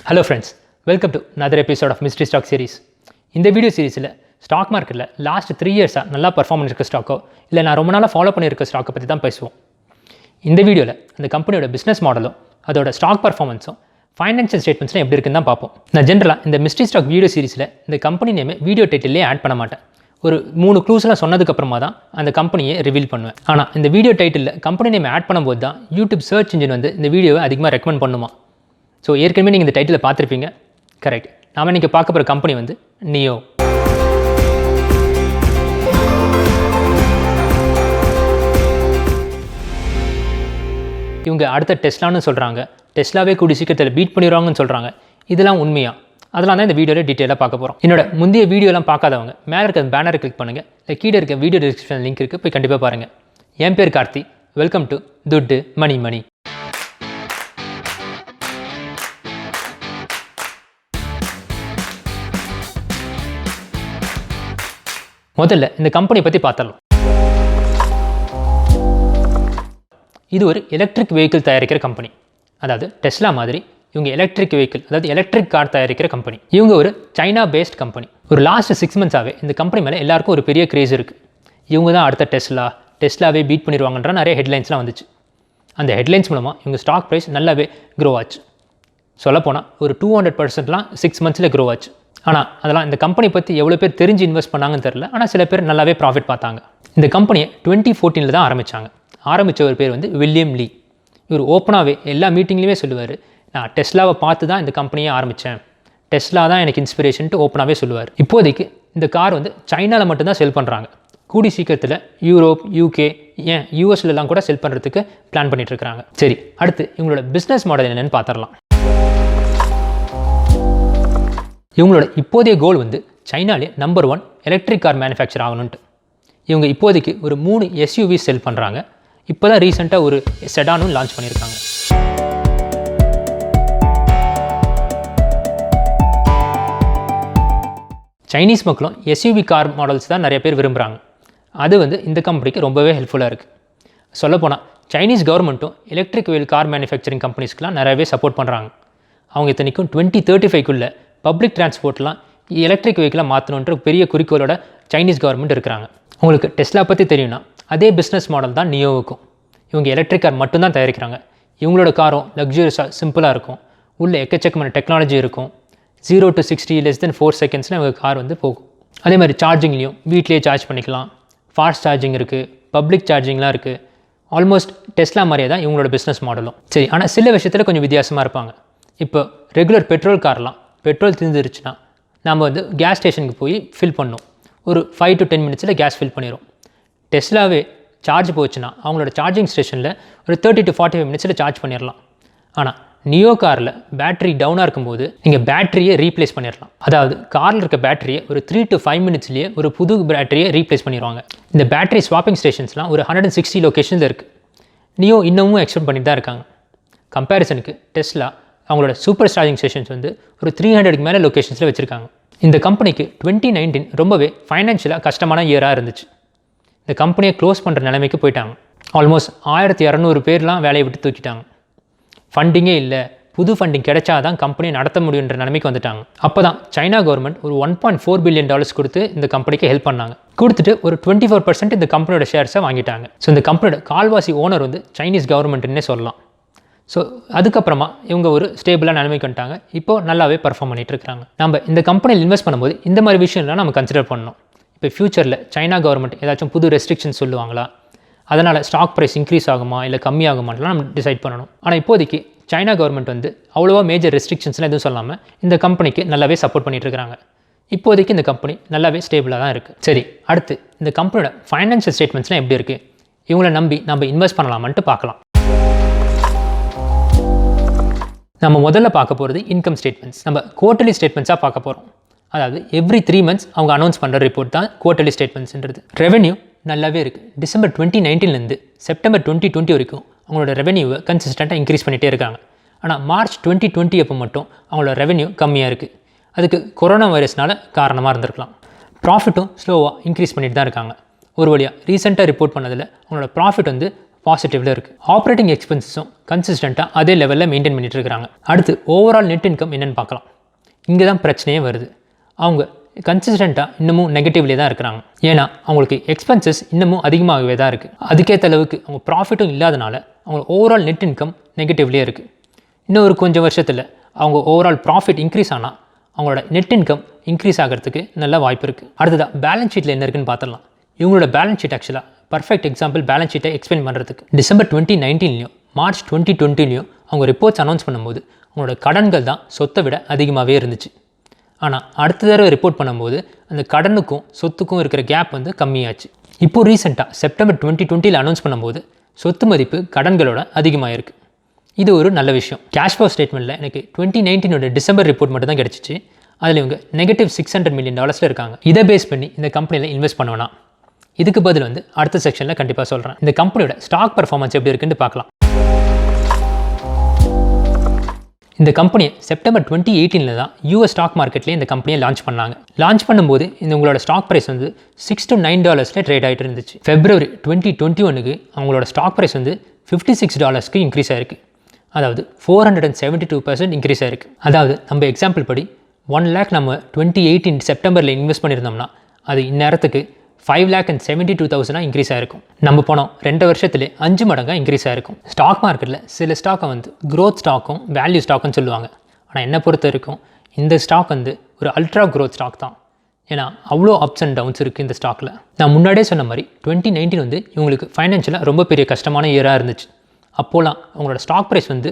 Hello friends, welcome to another episode of Mystery Stock Series. இந்த video சீரிஸில் stock மார்க்கெட்டில் last 3 இயர்ஸாக நல்லா பர்ஃபார்மன்ஸ் இருக்க ஸ்டாக்கோ இல்லை நான் ரொம்ப நாளாக ஃபாலோ பண்ணியிருக்க ஸ்டாக்கை பற்றி தான் பேசுவோம். இந்த வீடியோவில் அந்த கம்பெனியோட பிஸ்னஸ் மாடலும் அதோட ஸ்டாக் பர்ஃபார்மன்ஸும் ஃபைனான்ஷியல் ஸ்டேட்மெண்ட்ஸ்லாம் எப்படி இருக்குன்னு தான் பார்ப்போம். நான் ஜென்ரலாக இந்த மிஸ்ட்ரி ஸ்டாக் வீடியோ சீரிஸில் இந்த கம்பெனி நேமே வீடியோ டைட்டிலே ஆட் பண்ண மாட்டேன். ஒரு 3 க்ளூஸ்லாம் சொன்னதுக்கப்புறமா தான் அந்த கம்பெனியை ரிவீல் பண்ணுவேன். ஆனால் இந்த வீடியோ டைட்டிலில் கம்பெனி நேம் ஆட் பண்ணும்போது தான் யூடியூப் சர்ச் இன்ஜின் வந்து இந்த வீடியோவை அதிகமாக ரெக்கமெண்ட் பண்ணுமா. ஸோ ஏற்கனவே நீங்கள் இந்த டைட்டில் பார்த்துருப்பீங்க. கரெக்ட். நாம் இன்றைக்கி பார்க்க போகிற கம்பெனி வந்து நியோ. இவங்க அடுத்த டெஸ்லான்னு சொல்கிறாங்க. டெஸ்லாவே கூடி சீக்கிரத்தில் பீட் பண்ணிடுவாங்கன்னு சொல்கிறாங்க. இதெல்லாம் உண்மையாக? அதெல்லாம் தான் இந்த வீடியோவில் டீட்டெயிலாக பார்க்க போகிறோம். என்னோட முந்தைய வீடியோலாம் பார்க்காதவங்க மேலே இருக்க பேனரை கிளிக் பண்ணுங்கள், இல்லை கீழே இருக்க வீடியோ டிஸ்கிரிப்ஷன் லிங்க் இருக்குது, போய் கண்டிப்பாக பாருங்கள். என் பேர் கார்த்தி. வெல்கம் டு துட்டு மணி மணி. முதல்ல இந்த கம்பெனியை பற்றி பார்த்தலாம். இது ஒரு எலக்ட்ரிக் வெஹிக்கிள் தயாரிக்கிற கம்பெனி. அதாவது டெஸ்லா மாதிரி இவங்க எலக்ட்ரிக் வெஹிக்கிள், அதாவது எலக்ட்ரிக் கார் தயாரிக்கிற கம்பெனி. இவங்க ஒரு சைனா பேஸ்ட் கம்பெனி. ஒரு லாஸ்ட் 6 மந்த்ஸாகவே இந்த கம்பெனி மேலே எல்லாருக்கும் ஒரு பெரிய கிரேஸ் இருக்குது. இவங்க தான் அடுத்த டெஸ்லாவே பீட் பண்ணிடுவாங்கன்ற நிறைய ஹெட்லைன்ஸ்லாம் வந்துச்சு. அந்த ஹெட்லைன்ஸ் மூலமாக இவங்க ஸ்டாக் ப்ரைஸ் நல்லாவே க்ரோ ஆச்சு. சொல்லப்போனால் ஒரு 200%லாம் 6 மந்த்ஸில் க்ரோ ஆச்சு. ஆனால் அதெல்லாம் இந்த கம்பெனி பற்றி எவ்வளோ பேர் தெரிஞ்சு இன்வெஸ்ட் பண்ணாங்கன்னு தெரில. ஆனால் சில பேர் நல்லாவே ப்ராஃபிட் பார்த்தாங்க. இந்த கம்பெனியை 2014 தான் ஆரம்பித்தாங்க. ஆரம்பித்த ஒரு பேர் வந்து வில்லியம் லீ. இவர் ஓப்பனாகவே எல்லா மீட்டிங்லேயுமே சொல்லுவார், நான் டெஸ்லாவை பார்த்து தான் இந்த கம்பெனியை ஆரம்பித்தேன், டெஸ்லா தான் எனக்கு இன்ஸ்பிரேஷன்ட்டு ஓப்பனாகவே சொல்லுவார். இப்போதைக்கு இந்த கார் வந்து சைனாவில் மட்டும்தான் செல் பண்ணுறாங்க. கூடி சீக்கிரத்தில் யூரோப், யூகே, ஏன் யூஎஸ்லாம் கூட செல் பண்ணுறதுக்கு பிளான் பண்ணிகிட்ருக்காங்க. சரி, அடுத்து இவங்களோட பிஸ்னஸ் மாடல் என்னென்னு பார்த்துடலாம். இவங்களோட இப்போதைய கோல் வந்து சைனாலே நம்பர் 1 எலக்ட்ரிக் கார் மேனுஃபேக்சர் ஆகணுன்ட்டு. இவங்க இப்போதைக்கு ஒரு 3 SUV செல் பண்ணுறாங்க. இப்போ தான் ரீசெண்டாக ஒரு செடானும் லான்ச் பண்ணியிருக்காங்க. சைனீஸ் மக்களும் SUV கார் மாடல்ஸ் தான் நிறைய பேர் விரும்புகிறாங்க. அது வந்து இந்த கம்பெனிக்கு ரொம்பவே ஹெல்ப்ஃபுல்லாக இருக்குது. சொல்லப்போனால் சைனீஸ் கவர்மெண்ட்டும் எலக்ட்ரிக் வெஹிக்கிள் கார் மேனுஃபேக்சரிங் கம்பெனிஸ்க்கெலாம் நிறையவே சப்போர்ட் பண்ணுறாங்க. அவங்க இத்தனைக்கும் 2035க்குள்ளே பப்ளிக் டிரான்ஸ்போர்ட்லாம் எலக்ட்ரிக் வெஹிக்கிளாக மாற்றணுன்ற பெரிய குறிக்கோளோட சைனீஸ் கவர்மெண்ட் இருக்கிறாங்க. உங்களுக்கு டெஸ்லா பற்றி தெரியும்னா அதே பிஸ்னஸ் மாடல் தான் நியோவுக்கும். இவங்க எலக்ட்ரிக் கார் மட்டும்தான் தயாரிக்கிறாங்க. இவங்களோட காரும் லக்ஸுரியஸாக சிம்பிளாக இருக்கும். உள்ள எக்கச்சக்கமான டெக்னாலஜி இருக்கும். 0 to 60 less than 4 secondsனு இவங்க கார் வந்து போகும். அதே மாதிரி சார்ஜிங்லேயும் வீட்லேயே சார்ஜ் பண்ணிக்கலாம். ஃபாஸ்ட் சார்ஜிங் இருக்குது, பப்ளிக் சார்ஜிங்லாம் இருக்குது. ஆல்மோஸ்ட் டெஸ்லா மாதிரியே தான் இவங்களோட பிஸ்னஸ் மாடலும். சரி, ஆனால் சில விஷயத்தில் கொஞ்சம் வித்தியாசமாக இருப்பாங்க. இப்போ ரெகுலர் பெட்ரோல் கார்லாம் பெட்ரோல் தீர்ந்துருச்சுன்னா நம்ம வந்து கேஸ் ஸ்டேஷனுக்கு போய் ஃபில் பண்ணோம். ஒரு 5 to 10 minutes கேஸ் ஃபில் பண்ணிடும். டெஸ்லாவே சார்ஜ் போச்சுன்னா அவங்களோட சார்ஜிங் ஸ்டேஷனில் ஒரு 30 to 45 minutes சார்ஜ் பண்ணிடலாம். ஆனால் நியோ காரில் பேட்டரி டவுனாக இருக்கும்போது நீங்கள் பேட்டரியை ரீப்ளேஸ் பண்ணிடலாம். அதாவது காரில் இருக்க பேட்டரியை ஒரு 3 to 5 minutesலேயே ஒரு புது பேட்டரியை ரீப்ளேஸ் பண்ணிடுவாங்க. இந்த பேட்டரி ஸ்வாப்பிங் ஸ்டேஷன்ஸ்லாம் ஒரு 160 லொக்கேஷன்ஸில் இருக்குது. நியோ இன்னமும் எக்ஸ்பெண்ட் பண்ணிட்டு தான் இருக்காங்க. கம்பேரிசனுக்கு டெஸ்லா அவங்களோட சூப்பர் சார்ஜிங் ஸ்டேஷன்ஸ் வந்து ஒரு 300க்கு மேலே லொக்கேஷன்ஸில் வச்சுருக்காங்க. இந்த கம்பெனிக்கு 2019 ரொம்பவே ஃபைனான்ஷியலாக கஷ்டமான இயராக இருந்துச்சு. இந்த கம்பெனியை க்ளோஸ் பண்ணுற நிலைமைக்கு போயிட்டாங்க. ஆல்மோஸ்ட் 1200 பேர்லாம் வேலையை விட்டு தூக்கிட்டாங்க. ஃபண்டிங்கே இல்லை, புது ஃபண்டிங் கிடைச்சா தான் கம்பெனியை நடத்த முடியுன்ற நிலைமைக்கு வந்துட்டாங்க. அப்போ தான் சைனா கவர்மெண்ட் ஒரு $1.4 billion கொடுத்து இந்த கம்பெனிக்கு ஹெல்ப் பண்ணாங்க. கொடுத்துட்டு ஒரு 24% இந்த கம்பெனியோட ஷேர்ஸை வாங்கிட்டாங்க. ஸோ இந்த கம்பெனியோட கால்வாசி ஓனர் வந்து சைனீஸ் கவர்மெண்ட்டுன்னே சொல்லலாம். ஸோ அதுக்கப்புறமா இவங்க ஒரு ஸ்டேபிளாக நிலைமைக்கு வந்துட்டாங்க. இப்போது நல்லாவே பர்ஃபார்ம் பண்ணிகிட்டு இருக்காங்க. நம்ம இந்த கம்பெனியில் இன்வெஸ்ட் பண்ணும்போது இந்த மாதிரி விஷயம்லாம் நம்ம கன்சிடர் பண்ணணும். இப்போ ஃப்யூச்சரில் சைனா கவர்மெண்ட் ஏதாச்சும் புது ரெஸ்ட்ரிக்ஷன்ஸ் சொல்லுவாங்களா, அதனால் ஸ்டாக் ப்ரைஸ் இன்க்ரீஸ் ஆகுமா இல்லை கம்மியாகுமான்லாம் நம்ம டிசைட் பண்ணணும். ஆனால் இப்போதைக்கு சைனா கவர்மெண்ட் வந்து அவ்வளோவா மேஜர் ரெஸ்ட்ரிக்ஷன்ஸ்லாம் எதுவும் சொல்லாமல் இந்த கம்பெனிக்கு நல்லாவே சப்போர்ட் பண்ணிகிட்டு இருக்காங்க. இப்போதைக்கு இந்த கம்பெனி நல்லாவே ஸ்டேபிளாக தான் இருக்குது. சரி, அடுத்து இந்த கம்பெனியோட ஃபைனான்ஷியல் ஸ்டேட்மெண்ட்ஸ்லாம் எப்படி இருக்குது, இவங்கள நம்பி நம்ம இன்வெஸ்ட் பண்ணலாமான்ட்டு பார்க்கலாம். நம்ம முதல்ல பார்க்க போகிறது இன்கம் ஸ்டேட்மெண்ட்ஸ். நம்ம குவார்ட்டர்லி ஸ்டேட்மெண்ட்ஸாக பார்க்க போகிறோம். அதாவது எவ்ரி 3 months அவங்க அனௌன்ஸ் பண்ணுற ரிப்போர்ட் தான் குவார்ட்டர்லி ஸ்டேட்மெண்ட்ஸ்ன்றது. ரெவென்யூ நல்லாவே இருக்குது. டிசம்பர் 2019 செப்டம்பர் 2020 வரைக்கும் அவங்களோட ரெவென்யூவை கன்சிஸ்டண்ட்டாக இன்க்ரீஸ் பண்ணிகிட்டே இருக்காங்க. ஆனால் மார்ச் 2020 அப்போ மட்டும் அவங்களோட ரெவென்யூ கம்மியாக இருக்குது. அதுக்கு கொரோனா வைரஸ்னால காரணமாக இருந்திருக்கலாம். ப்ராஃபிட்டும் ஸ்லோவாக இன்க்ரீஸ் பண்ணிட்டு தான் இருக்காங்க. ஒரு வழியாக ரீசெண்டாக ரிப்போர்ட் பண்ணதில் அவங்களோட ப்ராஃபிட் வந்து பாசிட்டிவில் இருக்குது. ஆப்ரேட்டிங் எக்ஸ்பென்சஸும் கன்சிஸ்டண்ட்டாக அதே லெவலில் மெயின்டைன் பண்ணிட்டு இருக்கிறாங்க. அடுத்து ஓவரால் நெட் இன்கம் என்னென்னு பார்க்கலாம். இங்கே தான் பிரச்சனையே வருது. அவங்க கன்சிஸ்டண்ட்டாக இன்னமும் நெகட்டிவ்லேயே தான் இருக்கிறாங்க. ஏன்னா அவங்களுக்கு எக்ஸ்பென்சஸ் இன்னமும் அதிகமாகவே தான் இருக்குது. அதுக்கேற்ற அளவுக்கு அவங்க ப்ராஃபிட்டும் இல்லாதனால அவங்க ஓவரால் நெட் இன்கம் நெகட்டிவ்லேயே இருக்குது. இன்னும் ஒரு கொஞ்சம் வருஷத்தில் அவங்க ஓவரால் ப்ராஃபிட் இன்க்ரீஸ் ஆனால் அவங்களோட நெட் இன்கம் இன்க்ரீஸ் ஆகிறதுக்கு நல்ல வாய்ப்பு இருக்குது. அடுத்ததாக பேலன்ஸ் ஷீட்டில் என்ன இருக்குன்னு பார்த்துடலாம். இவங்களோட பேலன்ஸ் ஷீட் ஆக்சுவலாக பர்ஃபெக்ட் எக்ஸாம்பிள் பேலன்ஸ் ஷீட்டை எக்ஸ்பிளைன் பண்ணுறதுக்கு டிசம்பர் 2019 மார்ச் 2020 அவங்க ரிப்போர்ட்ஸ் அனௌன்ஸ் பண்ணும்போது அவங்களோட கடன்கள் தான் சொத்தை விட அதிகமாகவே இருந்துச்சு. ஆனால் அடுத்த தடவை ரிப்போர்ட் பண்ணும்போது அந்த கடனுக்கும் சொத்துக்கும் இருக்கிற கேப் வந்து கம்மியாச்சு. இப்போது ரீசெண்டாக செப்டம்பர் 2020 அனௌன்ஸ் பண்ணும்போது சொத்து மதிப்பு கடன்களோட அதிகமாக இருக்குது. இது ஒரு நல்ல விஷயம். கேஷ் ஃப்ளோ ஸ்டேட்மெண்ட்டில் எனக்கு 2019 டிசம்பர் ரிப்போர்ட் மட்டும் தான் கிடச்சிச்சு. அதில் இவங்க -$600 million இருக்காங்க. இதை பேஸ் பண்ணி இந்த கம்பெனியில் இன்வெஸ்ட் பண்ணுவேன்னா இதுக்கு பதில் வந்து அடுத்த செக்ஷனில் கண்டிப்பாக சொல்கிறேன். இந்த கம்பெனியோட ஸ்டாக் பர்ஃபார்மன்ஸ் எப்படி இருக்குன்னு பார்க்கலாம். இந்த கம்பெனியை செப்டம்பர் 2018 தான் US ஸ்டாக் மார்க்கெட்லேயே இந்த கம்பெனியை லான்ச் பண்ணாங்க. லான்ச் பண்ணும்போது உங்களோட ஸ்டாக் ப்ரைஸ் வந்து $6 to $9 ட்ரேட் ஆகிட்டு இருந்துச்சு. February 2021 அவங்களோட ஸ்டாக் ப்ரைஸ் வந்து $56 இன்க்ரீஸ் ஆயிருக்கு. அதாவது 472% இன்க்ரீஸ் ஆயிருக்கு. அதாவது நம்ம எக்ஸாம்பிள் படி 1 lakh நம்ம 2018 செப்டம்பரில் இன்வெஸ்ட் பண்ணியிருந்தோம்னா அது இந்நேரத்துக்கு 5,72,000 இன்க்ரீஸ் ஆகிருக்கும். நம்ம பணம் 2 வருஷத்துலேயே 5 மடங்காக இன்க்ரீஸ் ஆகிருக்கும். ஸ்டாக் மார்க்கெட்டில் சில ஸ்டாக்கை வந்து க்ரோத் ஸ்டாக்கும் வேல்யூ ஸ்டாக்குன்னு சொல்லுவாங்க. ஆனால் என்ன பொறுத்த வரைக்கும் இந்த ஸ்டாக் வந்து ஒரு அல்ட்ரா க்ரோத் ஸ்டாக் தான். ஏன்னா அவ்வளோ அப்ஸ் அண்ட் டவுன்ஸ் இருக்குது இந்த ஸ்டாக்கில். நான் முன்னாடியே சொன்ன மாதிரி 2019 வந்து இவங்களுக்கு ஃபைனான்ஷியலாக ரொம்ப பெரிய கஷ்டமான இயராக இருந்துச்சு. அப்போலாம் அவங்களோட ஸ்டாக் ப்ரைஸ் வந்து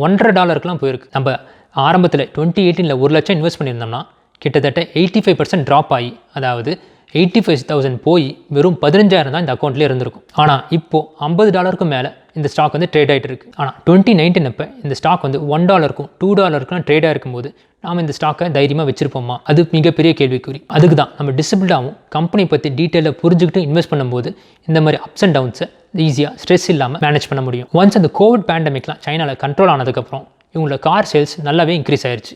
$100 போயிருக்கு. நம்ம ஆரம்பத்தில் 2018 1 லட்சம் இன்வெஸ்ட் பண்ணியிருந்தோம்னா கிட்டத்தட்ட 85% ட்ராப் ஆகி, அதாவது 85,000 போய் வெறும் 15,000 தான் இந்த அக்கௌண்ட்லேயே இருந்திருக்கும். ஆனால் இப்போது $50 மேலே இந்த ஸ்டாக் வந்து ட்ரேட் ஆகிட்டு இருக்குது. ஆனால் 2019 அப்போ இந்த ஸ்டாக் வந்து $1க்கும் $2க்கும் ட்ரேட் ஆகிருக்கும்போது நாம் இந்த ஸ்டாக்கை தைரியமாக வச்சுருப்போமா? அது மிகப்பெரிய கேள்விக்குறி. அதுக்கு தான் நம்ம டிசிப்ளினாகவும் கம்பெனி பற்றி டீட்டெயிலாக புரிஞ்சுக்கிட்டு இன்வெஸ்ட் பண்ணும்போது இந்த மாதிரி அப்ஸ் அண்ட் டவுன்ஸை ஈஸியாக ஸ்ட்ரெஸ் இல்லாமல் மேனேஜ் பண்ண முடியும். ஒன்ஸ் அந்த கோவிட் பேண்டமிக்லாம் சைனாவில் கண்ட்ரோல் ஆனதுக்கப்புறம் இவங்களோட கார் சேல்ஸ் நல்லாவே இன்க்ரீஸ் ஆயிடுச்சு.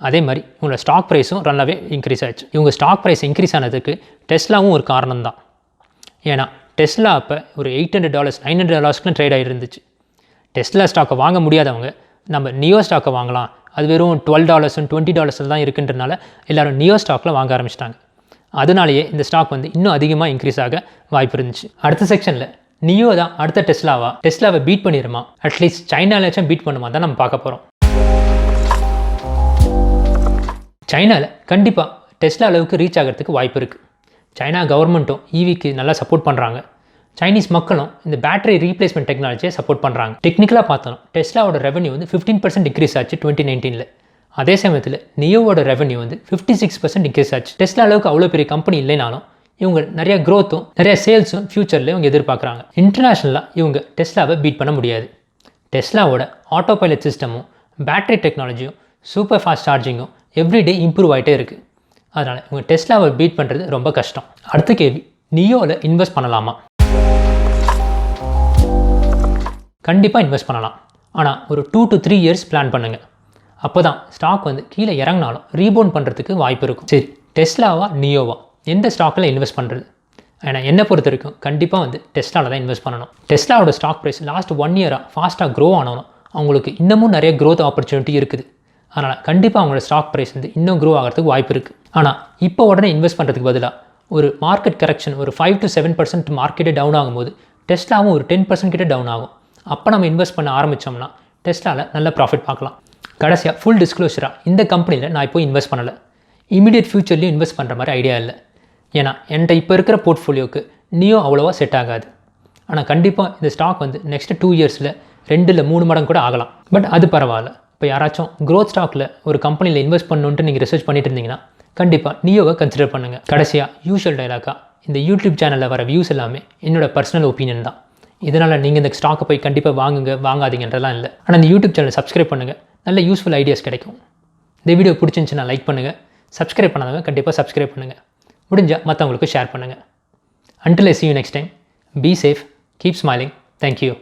அதே மாதிரி இவங்களோட ஸ்டாக் ப்ரைஸும் நல்லாவே இன்க்ரீஸ் ஆயிடுச்சு. இவங்க ஸ்டாக் ப்ரைஸ் இன்க்ரீஸ் ஆனதுக்கு டெஸ்லாவும் ஒரு காரணம் தான். ஏன்னா டெஸ்லா அப்போ ஒரு $800 $900 ட்ரேட் ஆகிட்டு இருந்துச்சு. டெஸ்லா ஸ்டாக்கை வாங்க முடியாதவங்க நம்ம நியோ ஸ்டாக்கை வாங்கலாம், அது வெறும் $12 $20 தான் இருக்குன்றனால எல்லோரும் நியோ ஸ்டாக்கில் வாங்க ஆரம்பிச்சிட்டாங்க. அதனாலேயே இந்த ஸ்டாக் வந்து இன்னும் அதிகமாக இன்க்ரீஸ் ஆக வாய்ப்பு இருந்துச்சு. அடுத்த செக்ஷனில் நியோ தான் அடுத்த டெஸ்லாவை பீட் பண்ணிடுமா, அட்லீஸ்ட் சைனாலேச்சும் பீட் பண்ணுமா தான் நம்ம பார்க்க போகிறோம். சைனாவில் கண்டிப்பாக டெஸ்லா அளவுக்கு ரீச் ஆகிறதுக்கு வாய்ப்பு இருக்குது. சைனா கவர்மெண்ட்டும் ஈவிக்கு நல்லா சப்போர்ட் பண்ணுறாங்க. சைனீஸ் மக்களும் இந்த பேட்டரி ரீப்ளேஸ்மெண்ட் டெக்னாலஜியை சப்போர்ட் பண்ணுறாங்க. டெக்னிக்கலாக பார்த்தோம் டெஸ்லாவோட ரெவன்யூ வந்து 15% இன்க்ரீஸ் ஆச்சு 2019. அதே சமயத்தில் நியோவோட ரெவன்யூ வந்து 56% இன்க்ரீஸ் ஆச்சு. டெஸ்லா அளவுக்கு அவ்வளோ பெரிய கம்பெனி இல்லைனாலும் இவங்க நிறைய க்ரோத்தும் நிறைய சேல்ஸும் ஃப்யூச்சரில் இவங்க எதிர்பார்க்குறாங்க. இன்டர்நேஷ்னலாக இவங்க டெஸ்லாவை பீட் பண்ண முடியாது. டெஸ்லாவோட ஆட்டோ பைலட் சிஸ்டமும் பேட்டரி டெக்னாலஜியும் சூப்பர் ஃபாஸ்ட் சார்ஜிங்கும் எவ்ரிடே இம்ப்ரூவ் ஆகிட்டே இருக்குது. அதனால் இவங்க டெஸ்லாவை பீட் பண்ணுறது ரொம்ப கஷ்டம். அடுத்த கேள்வி, நியோவில் இன்வெஸ்ட் பண்ணலாமா? கண்டிப்பாக இன்வெஸ்ட் பண்ணலாம். ஆனால் ஒரு 2 to 3 years பிளான் பண்ணுங்கள். அப்போ தான் ஸ்டாக் வந்து கீழே இறங்கினாலும் ரீபவுண்ட் பண்ணுறதுக்கு வாய்ப்பு இருக்கும். சரி, டெஸ்லாவா நியோவா எந்த ஸ்டாக்கில் இன்வெஸ்ட் பண்ணுறது? ஏன்னா என்னை பொறுத்த வரைக்கும் கண்டிப்பாக வந்து டெஸ்லாவில் தான் இன்வெஸ்ட் பண்ணணும். டெஸ்லாவோட ஸ்டாக் ப்ரைஸ் லாஸ்ட் 1 year ஃபாஸ்ட்டாக க்ரோ ஆனாலும் அவங்களுக்கு இன்னமும் நிறைய க்ரோத் ஆப்பர்ச்சுனிட்டி இருக்குது. அதனால் கண்டிப்பாக அவங்களோட ஸ்டாக் ப்ரைஸ் வந்து இன்னும் க்ரோ ஆகிறதுக்கு வாய்ப்பு இருக்குது. ஆனால் இப்போ உடனே இன்வெஸ்ட் பண்ணுறதுக்கு பதிலாக ஒரு மார்க்கெட் கரெக்ஷன் ஒரு 5 to 7% மார்க்கெட்டே டவுன் ஆகும்போது டெஸ்லாவும் ஒரு 10% கிட்ட டவுன் ஆகும். அப்போ நம்ம இன்வெஸ்ட் பண்ண ஆரம்பித்தோம்னா டெஸ்லாவில் நல்ல ப்ராஃபிட் பார்க்கலாம். கடைசியாக ஃபுல் டிஸ்க்ளோஷராக இந்த கம்பெனியில் நான் இப்போ இன்வெஸ்ட் பண்ணலை. இமீடியட் ஃபியூச்சர்லேயும் இன்வெஸ்ட் பண்ணுற மாதிரி ஐடியா இல்லை. ஏன்னா என்கிட்ட இப்போ இருக்கிற போர்ட்ஃபோலியோக்கு நியோ அவ்வளோவா செட் ஆகாது. ஆனால் கண்டிப்பாக இந்த ஸ்டாக் வந்து நெக்ஸ்ட் 2 yearsல 2 to 3 மடங்கு கூட ஆகலாம். பட் அது பரவாயில்ல. இப்போ யாராச்சும் க்ரோத் ஸ்டாக்கில் ஒரு கம்பெனியில் இன்வெஸ்ட் பண்ணணுன்ட்டு நீங்கள் ரிசர்ச் பண்ணிட்டு இருந்தீங்கன்னா கண்டிப்பாக நியோவை கன்சிடர் பண்ணுங்கள். கடைசியாக யூஷுவல் டைலாக்காக இந்த யூடியூப் சேனலில் வர வியூஸ் எல்லாமே என்னோடய பர்சனல் ஒப்பீனியன் தான். இதனால் நீங்கள் இந்த ஸ்டாக்கை போய் கண்டிப்பாக வாங்காதீங்கன்றலாம் இல்லை. ஆனால் இந்த யூடியூப் சேனலை சப்ஸ்கிரைப் பண்ணுங்கள், நல்ல யூஸ்ஃபுல் ஐடியாஸ் கிடைக்கும். இந்த வீடியோ பிடிச்சிருந்துச்சுன்னா லைக் பண்ணுங்கள், சப்ஸ்கிரைப் பண்ணாதவங்க கண்டிப்பாக சப்ஸ்கிரைப் பண்ணுங்கள், முடிஞ்சால் மற்றவங்களுக்கு ஷேர் பண்ணுங்கள். Until I see you next time, be safe, keep smiling. Thank you.